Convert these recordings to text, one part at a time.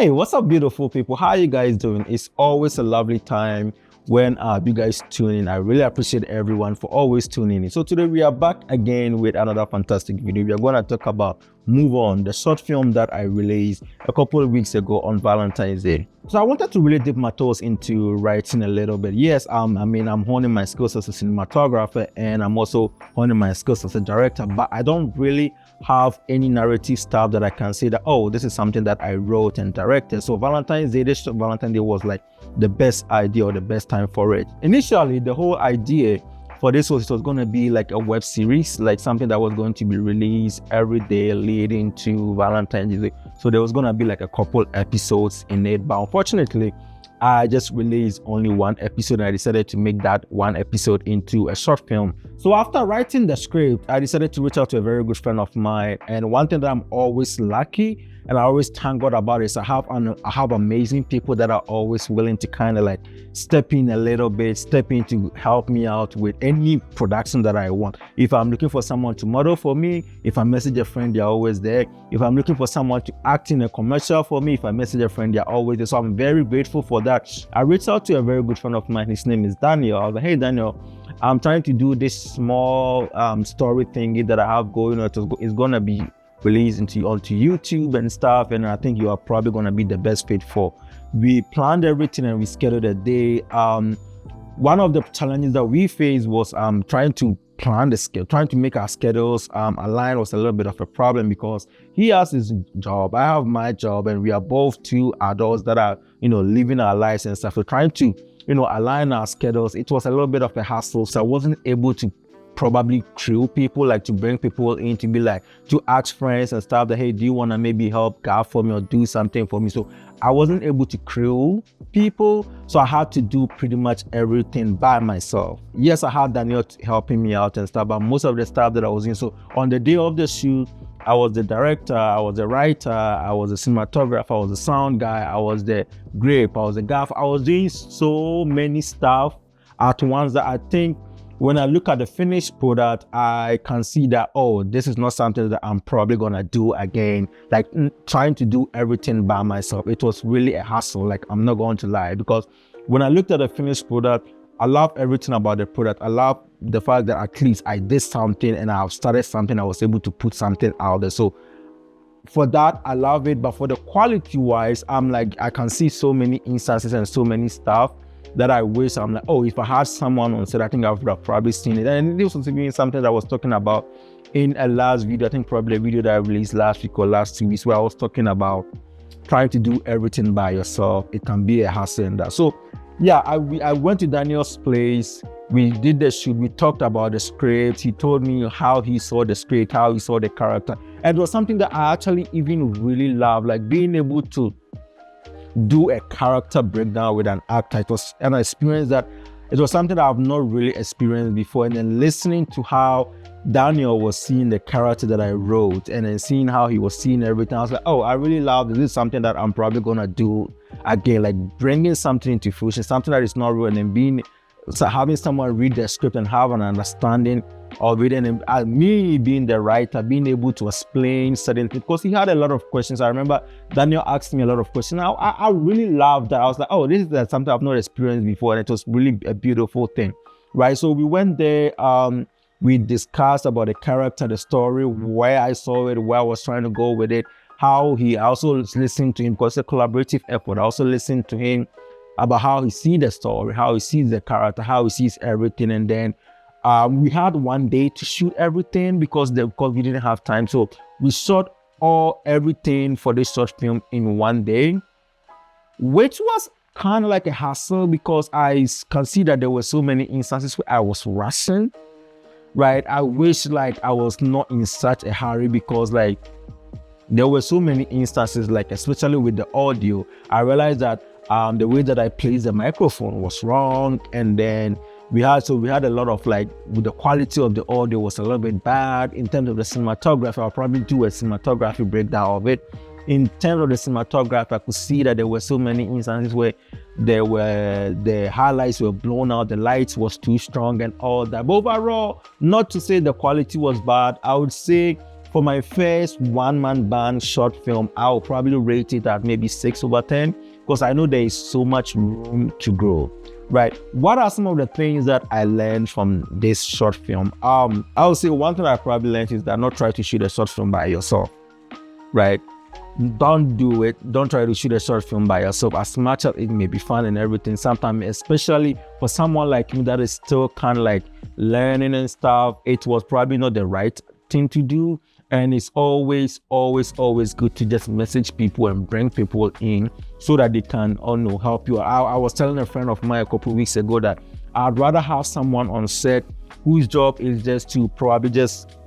Hey, what's up, beautiful people? How you guys doing? It's always a lovely time when you guys tune in. I really appreciate everyone for always tuning in. So today we are back again with another fantastic video. We are going to talk about Move On, the short film that I released a couple of weeks ago on Valentine's Day. So I wanted to really dip my toes into writing a little bit. Yes, I'm honing my skills as a cinematographer, and I'm also honing my skills as a director, but I don't really have any narrative stuff that I can say that, oh, this is something that I wrote and directed. So Valentine's Day, this Valentine's Day was like the best idea or the best time for it. Initially, the whole idea for this was, it was going to be like a web series, like something that was going to be released every day leading to Valentine's Day. So there was going to be like a couple episodes in it, but unfortunately I just released only one episode, and I decided to make that one episode into a short film. So after writing the script, I decided to reach out to a very good friend of mine. And one thing that I'm always lucky and I always thank God about is I have amazing people that are always willing to kind of like step in a little bit, step in to help me out with any production that I want. If I'm looking for someone to model for me, if I message a friend, they're always there. If I'm looking for someone to act in a commercial for me, if I message a friend, they're always there. So I'm very grateful for that. I reached out to a very good friend of mine. His name is Daniel. I was like, hey Daniel, I'm trying to do this small story thingy that I have going on. It's gonna be released onto YouTube and stuff, and I think you are probably gonna be the best fit for. We planned everything and we scheduled a day. One of the challenges that we faced was trying to plan the schedule, trying to make our schedules align was a little bit of a problem because he has his job, I have my job, and we are both two adults that are, living our lives and stuff. So trying to, align our schedules, it was a little bit of a hassle. So I wasn't able to probably crew people, like to bring people in to be like, to ask friends and stuff that, hey, do you want to maybe help God for me or do something for me? So I wasn't able to crew people. So I had to do pretty much everything by myself. Yes, I had Daniel helping me out and stuff, but most of the stuff that I was doing. So on the day of the shoot, I was the director, I was the writer, I was the cinematographer, I was the sound guy, I was the grape, I was the gaffer. I was doing so many stuff at once that I think when I look at the finished product, I can see that, oh, this is not something that I'm probably gonna do again. Like trying to do everything by myself, it was really a hassle, like I'm not going to lie, because when I looked at the finished product, I love everything about the product. I love the fact that at least I did something and I've started something, I was able to put something out there. So for that, I love it. But for the quality wise, I'm like, I can see so many instances and so many stuff that I wish, I'm like, oh, if I had someone on set, I think I would have probably seen it. And this was even something that I was talking about in a last video, I think probably a video that I released last week or last 2 weeks, where I was talking about trying to do everything by yourself. It can be a hassle in that. So yeah, I went to Daniel's place. We did the shoot. We talked about the script. He told me how he saw the script, how he saw the character. And it was something that I actually even really love, like being able to do a character breakdown with an actor. It was an experience that it was something that I've not really experienced before. And then listening to how Daniel was seeing the character that I wrote, and then seeing how he was seeing everything, I was like, oh, I really love this. This is something that I'm probably gonna do again, like bringing something into fruition, something that is not real, and then having someone read the script and have an understanding of it, and me being the writer, being able to explain certain things, because he had a lot of questions. I remember Daniel asked me a lot of questions. I really loved that. I was like, oh, this is something I've not experienced before, and it was really a beautiful thing, right? So we went there, we discussed about the character, the story, where I saw it, where I was trying to go with it, how he also listened to him, because it's a collaborative effort. I also listened to him about how he sees the story, how he sees the character, how he sees everything. And then we had one day to shoot everything because we didn't have time. So we shot everything for this short film in one day, which was kind of like a hassle because I can see that there were so many instances where I was rushing, right? I wish like I was not in such a hurry, because like there were so many instances, like especially with the audio, I realized that the way that I placed the microphone was wrong, and then we had a lot of like, the quality of the audio was a little bit bad. In terms of the cinematography, I'll probably do a cinematography breakdown of it. In terms of the cinematography, I could see that there were so many instances where the highlights were blown out, the lights was too strong and all that. But overall, not to say the quality was bad, I would say for my first one-man band short film, I'll probably rate it at maybe 6/10 because I know there is so much room to grow. Right. What are some of the things that I learned from this short film? I would say one thing I probably learned is that not try to shoot a short film by yourself. Right. Don't do it. Don't try to shoot a short film by yourself, as much as it may be fun and everything. Sometimes, especially for someone like me that is still kind of like learning and stuff, it was probably not the right thing to do. And it's always good to just message people and bring people in so that they can help you. I was telling a friend of mine a couple of weeks ago that I'd rather have someone on set whose job is just to probably just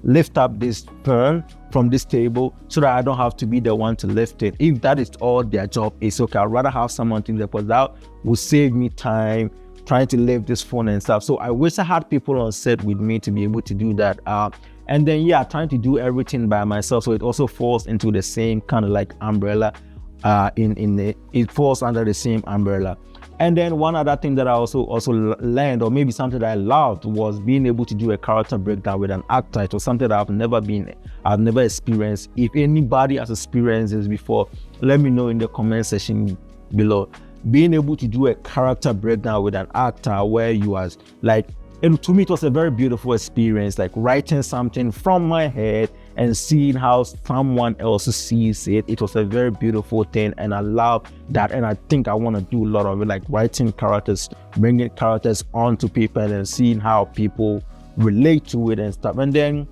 lift up this pearl from this table so that I don't have to be the one to lift it. If that is all their job is, okay, I'd rather have someone to lift, because that will save me time trying to lift this phone and stuff. So I wish I had people on set with me to be able to do that. And then trying to do everything by myself, so it also falls into the same kind of like umbrella. It falls under the same umbrella. And then one other thing that I also learned, or maybe something that I loved, was being able to do a character breakdown with an actor. It was something that I've never experienced. If anybody has experienced this before, let me know in the comment section below. Being able to do a character breakdown with an actor where you are like, and to me it was a very beautiful experience, like writing something from my head and seeing how someone else sees it. It was a very beautiful thing, and I love that. And I think I want to do a lot of it, like writing characters, bringing characters onto people and seeing how people relate to it and stuff. And then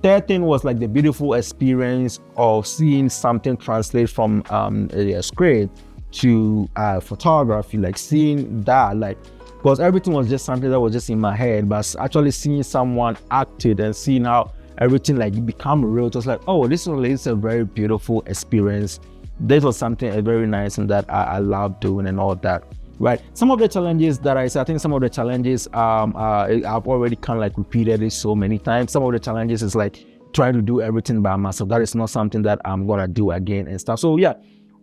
third thing was like the beautiful experience of seeing something translate from a script to photography, like seeing that, like, because everything was just something that was just in my head, but actually seeing someone acted and seeing how everything like become real, it was like, oh, this is a very beautiful experience. This was something very nice and that I love doing and all that. Right. Some of the challenges that I think some of the challenges I've already kind of like repeated it so many times. Some of the challenges is like trying to do everything by myself. That is not something that I'm gonna do again and stuff. So yeah.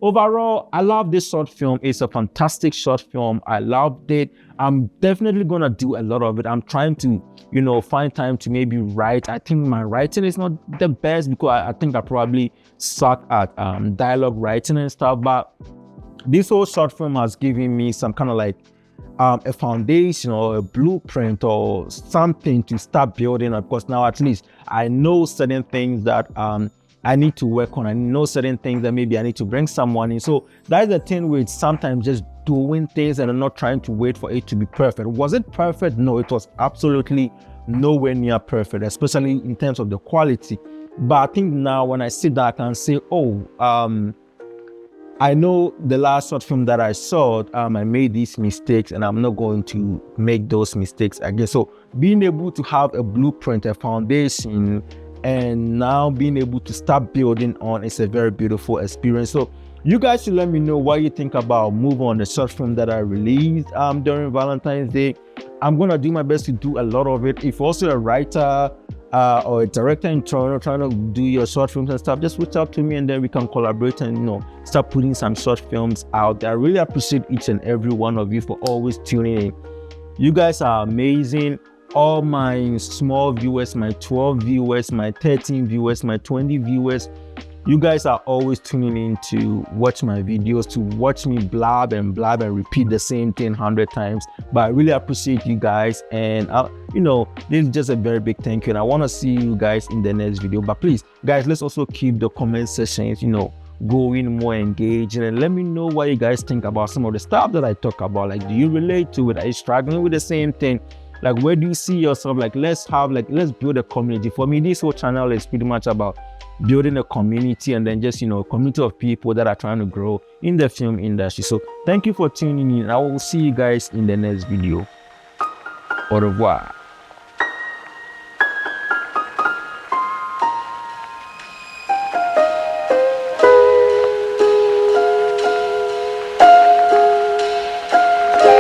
Overall, I love this short film. It's a fantastic short film. I loved it. I'm definitely gonna do a lot of it. I'm trying to, find time to maybe write. I think my writing is not the best because I think I probably suck at dialogue writing and stuff. But this whole short film has given me some kind of like a foundation or a blueprint or something to start building up. Because now at least I know certain things that I need to work on. I know certain things that maybe I need to bring someone in. So that's the thing with sometimes just doing things and not trying to wait for it to be perfect. Was it perfect? No, it was absolutely nowhere near perfect, especially in terms of the quality. But I think now when I sit down, I can say, I know the last short film that I saw, I made these mistakes and I'm not going to make those mistakes again. So being able to have a blueprint, a foundation, and now being able to start building on, it's a very beautiful experience. So you guys should let me know what you think about Move On, the short film that I released during Valentine's Day. I'm gonna do my best to do a lot of it. If also a writer or a director in Toronto trying to do your short films and stuff, just reach out to me and then we can collaborate and start putting some short films out there. I really appreciate each and every one of you for always tuning in. You guys are amazing. All my small viewers, my 12 viewers, my 13 viewers, my 20 viewers, you guys are always tuning in to watch my videos, to watch me blab and repeat the same thing 100 times. But I really appreciate you guys, and this is just a very big thank you, and I want to see you guys in the next video. But please guys, let's also keep the comment sessions going more engaging, and let me know what you guys think about some of the stuff that I talk about. Like, do you relate to it? Are you struggling with the same thing? Like, where do you see yourself? Like, let's build a community. For me, this whole channel is pretty much about building a community, and then just a community of people that are trying to grow in the film industry. So thank you for tuning in. I will see you guys in the next video. Au revoir.